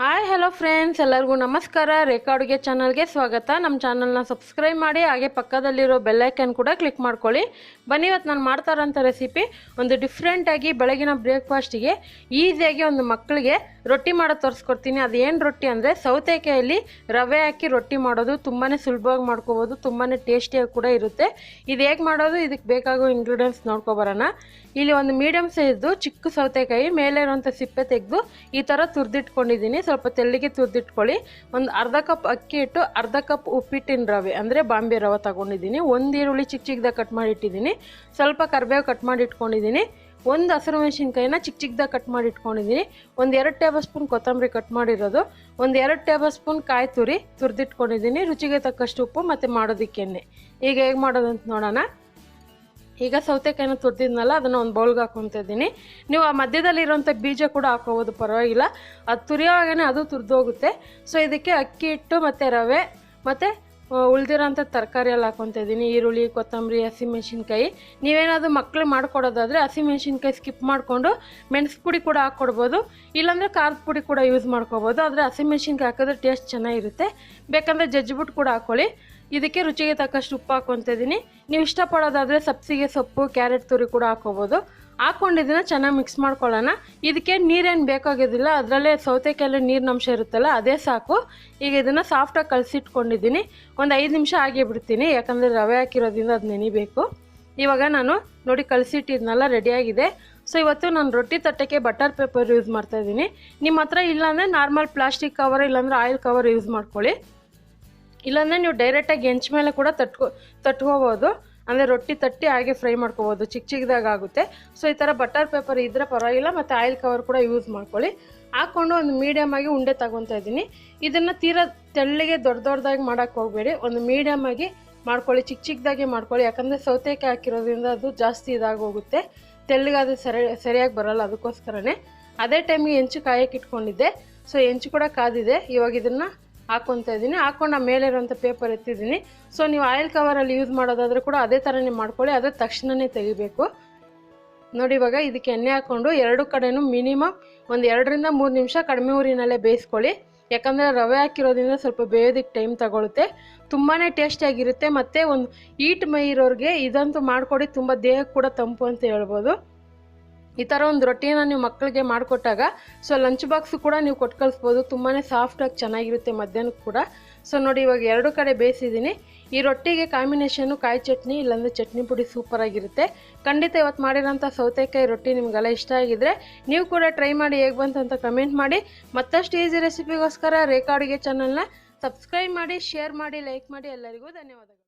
Hi hello friends, ಎಲ್ಲರಿಗೂ ನಮಸ್ಕಾರ. ರೇಖಾ ಅಡುಗೆ ಚಾನಲ್ಗೆ ಸ್ವಾಗತ. ನಮ್ಮ ಚಾನಲ್ನ ಸಬ್ಸ್ಕ್ರೈಬ್ ಮಾಡಿ, ಹಾಗೆ ಪಕ್ಕದಲ್ಲಿರೋ ಬೆಲ್ಲೈಕನ್ ಕೂಡ ಕ್ಲಿಕ್ ಮಾಡ್ಕೊಳ್ಳಿ. ಬನ್ನಿ, ಇವತ್ತು ನಾನು ಮಾಡ್ತಾರಂಥ ರೆಸಿಪಿ ಒಂದು ಡಿಫ್ರೆಂಟಾಗಿ ಬೆಳಗಿನ ಬ್ರೇಕ್ಫಾಸ್ಟಿಗೆ ಈಸಿಯಾಗಿ ಒಂದು ಮಕ್ಕಳಿಗೆ ರೊಟ್ಟಿ ಮಾಡೋದು ತೋರಿಸ್ಕೊಡ್ತೀನಿ. ಅದೇನು ರೊಟ್ಟಿ ಅಂದರೆ ಸೌತೆಕಾಯಲ್ಲಿ ರವೆ ಹಾಕಿ ರೊಟ್ಟಿ ಮಾಡೋದು. ತುಂಬಾ ಸುಲಭವಾಗಿ ಮಾಡ್ಕೋಬೋದು, ತುಂಬಾ ಟೇಸ್ಟಿಯಾಗಿ ಕೂಡ ಇರುತ್ತೆ. ಇದು ಹೇಗೆ ಮಾಡೋದು, ಇದಕ್ಕೆ ಬೇಕಾಗೋ ಇಂಗ್ರೀಡಿಯೆಂಟ್ಸ್ ನೋಡ್ಕೊಬರೋಣ. ಇಲ್ಲಿ ಒಂದು ಮೀಡಿಯಮ್ ಸೈಜ್ದು ಚಿಕ್ಕ ಸೌತೆಕಾಯಿ ಮೇಲೆ ಇರುವಂಥ ಸಿಪ್ಪೆ ತೆಗೆದು ಈ ಥರ ತುರಿದಿಟ್ಕೊಂಡಿದ್ದೀನಿ. ಸ್ವಲ್ಪ ತೆಲ್ಲಿಗೆ ತುರಿದಿಟ್ಕೊಳ್ಳಿ. ಒಂದು ಅರ್ಧ ಕಪ್ ಅಕ್ಕಿ ಹಿಟ್ಟು, ಅರ್ಧ ಕಪ್ ಉಪ್ಪಿಟ್ಟಿನ ರವೆ ಅಂದರೆ ಬಾಂಬೆ ರವೆ ತಗೊಂಡಿದ್ದೀನಿ. ಒಂದು ಈರುಳ್ಳಿ ಚಿಕ್ಕ ಚಿಕ್ಕದಾಗಿ ಕಟ್ ಮಾಡಿ ಇಟ್ಟಿದ್ದೀನಿ. ಸ್ವಲ್ಪ ಕರಿಬೇವು ಕಟ್ ಮಾಡಿ ಇಟ್ಕೊಂಡಿದ್ದೀನಿ. ಒಂದು ಹಸಿರು ಮೆಣಸಿನ್ಕಾಯಿನ ಚಿಕ್ಕ ಚಿಕ್ಕದಾಗಿ ಕಟ್ ಮಾಡಿ ಇಟ್ಕೊಂಡಿದ್ದೀನಿ. ಒಂದು 2 ಟೇಬಲ್ ಸ್ಪೂನ್ ಕೊತ್ತಂಬರಿ ಕಟ್ ಮಾಡಿರೋದು, ಒಂದು 2 ಟೇಬಲ್ ಸ್ಪೂನ್ ಕಾಯಿ ತುರಿದಿಟ್ಕೊಂಡಿದ್ದೀನಿ. ರುಚಿಗೆ ತಕ್ಕಷ್ಟು ಉಪ್ಪು ಮತ್ತು ಮಾಡೋದಕ್ಕೆ ಎಣ್ಣೆ. ಈಗ ಹೇಗೆ ಮಾಡೋದು ಅಂತ ನೋಡೋಣ. ಈಗ ಸೌತೆಕಾಯಿನ ತುರಿದಿದ್ನಲ್ಲ, ಅದನ್ನು ಒಂದು ಬೌಲ್ಗೆ ಹಾಕ್ಕೊತಾ ಇದ್ದೀನಿ. ನೀವು ಆ ಮಧ್ಯದಲ್ಲಿರೋಂಥ ಬೀಜ ಕೂಡ ಹಾಕೋಬೋದು, ಪರವಾಗಿಲ್ಲ. ಅದು ತುರಿಯೋವಾಗೇ ಅದು ತುರಿದೋಗುತ್ತೆ. ಸೊ ಇದಕ್ಕೆ ಅಕ್ಕಿ ಹಿಟ್ಟು ಮತ್ತು ರವೆ ಮತ್ತು ಉಳಿದಿರೋಂಥ ತರಕಾರಿ ಎಲ್ಲ ಹಾಕ್ಕೊತಾ ಇದ್ದೀನಿ. ಈರುಳ್ಳಿ, ಕೊತ್ತಂಬರಿ, ಹಸಿಮೆಣ್ಸಿನ್ಕಾಯಿ. ನೀವೇನಾದರೂ ಮಕ್ಳಿಗೆ ಮಾಡ್ಕೊಡೋದಾದರೆ ಹಸಿಮೆಣ್ಸಿನ್ಕಾಯಿ ಸ್ಕಿಪ್ ಮಾಡಿಕೊಂಡು ಮೆಣಸು ಪುಡಿ ಕೂಡ ಹಾಕ್ಕೊಡ್ಬೋದು, ಇಲ್ಲಾಂದರೆ ಖಾರದ ಪುಡಿ ಕೂಡ ಯೂಸ್ ಮಾಡ್ಕೋಬೋದು. ಆದರೆ ಹಸಿಮೆಣ್ಸಿನ್ಕಾಯಿ ಹಾಕಿದ್ರೆ ಟೇಸ್ಟ್ ಚೆನ್ನಾಗಿರುತ್ತೆ. ಬೇಕಂದರೆ ಜಜ್ಜಿಬಿಟ್ಟು ಕೂಡ ಹಾಕ್ಕೊಳ್ಳಿ. ಇದಕ್ಕೆ ರುಚಿಗೆ ತಕ್ಕಷ್ಟು ಉಪ್ಪು ಹಾಕ್ಕೊತಾ ಇದ್ದೀನಿ. ನೀವು ಇಷ್ಟಪಡೋದಾದರೆ ಸಬ್ಸಿಗೆ ಸೊಪ್ಪು, ಕ್ಯಾರೆಟ್ ತುರಿ ಕೂಡ ಹಾಕ್ಕೋಬೋದು. ಹಾಕ್ಕೊಂಡಿದ್ದನ್ನ ಚೆನ್ನಾಗಿ ಮಿಕ್ಸ್ ಮಾಡ್ಕೊಳ್ಳೋಣ. ಇದಕ್ಕೆ ನೀರೇನು ಬೇಕಾಗೋದಿಲ್ಲ, ಅದರಲ್ಲೇ ಸೌತೆಕಾಯಲ್ಲಿ ನೀರಿನ ಅಂಶ ಇರುತ್ತಲ್ಲ, ಅದೇ ಸಾಕು. ಈಗ ಇದನ್ನು ಸಾಫ್ಟಾಗಿ ಕಲಸಿಟ್ಕೊಂಡಿದ್ದೀನಿ. ಒಂದು 5 ನಿಮಿಷ ಆಗೇ ಬಿಡ್ತೀನಿ, ಯಾಕಂದರೆ ರವೆ ಹಾಕಿರೋದ್ರಿಂದ ಅದು ನೆನಿಬೇಕು. ಇವಾಗ ನಾನು ನೋಡಿ ಕಲಸಿಟ್ಟಿದ್ನೆಲ್ಲ ರೆಡಿಯಾಗಿದೆ. ಸೊ ಇವತ್ತು ನಾನು ರೊಟ್ಟಿ ತಟ್ಟಕ್ಕೆ ಬಟರ್ ಪೇಪರ್ ಯೂಸ್ ಮಾಡ್ತಾಯಿದ್ದೀನಿ. ನಿಮ್ಮ ಹತ್ರ ಇಲ್ಲಾಂದರೆ ನಾರ್ಮಲ್ ಪ್ಲಾಸ್ಟಿಕ್ ಕವರ್ ಇಲ್ಲಾಂದರೆ ಆಯಿಲ್ ಕವರ್ ಯೂಸ್ ಮಾಡ್ಕೊಳ್ಳಿ. ಇಲ್ಲಾಂದರೆ ನೀವು ಡೈರೆಕ್ಟಾಗಿ ಹೆಂಚ ಮೇಲೆ ಕೂಡ ತಟ್ಕೋಬೋದು. ಅಂದರೆ ರೊಟ್ಟಿ ತಟ್ಟಿ ಹಾಗೆ ಫ್ರೈ ಮಾಡ್ಕೋಬೋದು, ಚಿಕ್ಕ ಚಿಕ್ಕದಾಗಿ ಆಗುತ್ತೆ. ಸೊ ಈ ಥರ ಬಟರ್ ಪೇಪರ್ ಇದ್ದರೆ ಪರವಾಗಿಲ್ಲ, ಮತ್ತು ಆಯಿಲ್ ಕವರ್ ಕೂಡ ಯೂಸ್ ಮಾಡ್ಕೊಳ್ಳಿ. ಹಾಕ್ಕೊಂಡು ಒಂದು ಮೀಡಿಯಮಾಗಿ ಉಂಡೆ ತಗೊತಾ ಇದ್ದೀನಿ. ಇದನ್ನು ತೀರಾ ತೆಳ್ಳಗೆ ದೊಡ್ಡದಾಗಿ ಮಾಡೋಕ್ಕೆ ಹೋಗಬೇಡಿ, ಒಂದು ಮೀಡಿಯಮಾಗಿ ಮಾಡ್ಕೊಳ್ಳಿ, ಚಿಕ್ಕ ಚಿಕ್ಕದಾಗಿ ಮಾಡ್ಕೊಳ್ಳಿ. ಯಾಕಂದರೆ ಸೌತೆಕಾಯಿ ಹಾಕಿರೋದ್ರಿಂದ ಅದು ಜಾಸ್ತಿ ಇದಾಗೋಗುತ್ತೆ, ತೆಳ್ಳಗಾದರೆ ಸರಿಯಾಗಿ ಬರೋಲ್ಲ. ಅದಕ್ಕೋಸ್ಕರನೇ ಅದೇ ಟೈಮಿಗೆ ಹೆಂಚು ಕಾಯಕ್ಕೆ ಇಟ್ಕೊಂಡಿದ್ದೆ. ಸೊ ಹೆಂಚು ಕೂಡ ಕಾದಿದೆ. ಇವಾಗ ಇದನ್ನು ಹಾಕ್ಕೊತಾ ಇದ್ದೀನಿ. ಹಾಕ್ಕೊಂಡು ಮೇಲೆ ಇರೋಂಥ ಪೇಪರ್ ಎತ್ತಿದ್ದೀನಿ. ಸೊ ನೀವು ಆಯಿಲ್ ಕವರಲ್ಲಿ ಯೂಸ್ ಮಾಡೋದಾದರೆ ಕೂಡ ಅದೇ ಥರನೇ ಮಾಡ್ಕೊಳ್ಳಿ, ಅದೇ ತಕ್ಷಣವೇ ತೆಗಿಬೇಕು. ನೋಡಿ, ಇವಾಗ ಇದಕ್ಕೆ ಎಣ್ಣೆ ಹಾಕ್ಕೊಂಡು 2 ಕಡೆನೂ ಮಿನಿಮಮ್ ಒಂದು 2 ರಿಂದ 3 ನಿಮಿಷ ಕಡಿಮೆ ಊರಿನಲ್ಲೇ ಬೇಯಿಸ್ಕೊಳ್ಳಿ. ಯಾಕಂದರೆ ರವೆ ಹಾಕಿರೋದ್ರಿಂದ ಸ್ವಲ್ಪ ಬೇಯೋದಕ್ಕೆ ಟೈಮ್ ತಗೊಳುತ್ತೆ. ತುಂಬಾ ಟೇಸ್ಟಿಯಾಗಿರುತ್ತೆ. ಮತ್ತು ಒಂದು ಈಟ್ ಮೈ ಇರೋರಿಗೆ ಇದಂತೂ ಮಾಡಿಕೊಡಿ, ತುಂಬ ದೇಹಕ್ಕೆ ಕೂಡ ತಂಪು ಅಂತ ಹೇಳ್ಬೋದು. ಈ ಥರ ಒಂದು ರೊಟ್ಟಿನ ನೀವು ಮಕ್ಕಳಿಗೆ ಮಾಡಿಕೊಟ್ಟಾಗ ಸೊ ಲಂಚ್ ಬಾಕ್ಸು ಕೂಡ ನೀವು ಕೊಟ್ಟು ಕಳಿಸ್ಬೋದು. ತುಂಬಾ ಸಾಫ್ಟಾಗಿ ಚೆನ್ನಾಗಿರುತ್ತೆ ಮಧ್ಯಾಹ್ನಕ್ಕೆ ಕೂಡ. ಸೊ ನೋಡಿ, ಇವಾಗ 2 ಕಡೆ ಬೇಯಿಸಿದ್ದೀನಿ. ಈ ರೊಟ್ಟಿಗೆ ಕಾಂಬಿನೇಷನ್ನು ಕಾಯಿ ಚಟ್ನಿ ಇಲ್ಲಾಂದರೆ ಚಟ್ನಿ ಪುಡಿ ಸೂಪರಾಗಿರುತ್ತೆ. ಖಂಡಿತ ಇವತ್ತು ಮಾಡಿರೋಂಥ ಸೌತೆಕಾಯಿ ರೊಟ್ಟಿ ನಿಮಗೆಲ್ಲ ಇಷ್ಟ ಆಗಿದ್ರೆ ನೀವು ಕೂಡ ಟ್ರೈ ಮಾಡಿ, ಹೇಗೆ ಬಂತು ಅಂತ ಕಮೆಂಟ್ ಮಾಡಿ. ಮತ್ತಷ್ಟು ಈಸಿ ರೆಸಿಪಿಗೋಸ್ಕರ ರೇಖಾ ಅಡುಗೆ ಚಾನಲ್ನ ಸಬ್ಸ್ಕ್ರೈಬ್ ಮಾಡಿ, ಶೇರ್ ಮಾಡಿ, ಲೈಕ್ ಮಾಡಿ. ಎಲ್ಲರಿಗೂ ಧನ್ಯವಾದಗಳು.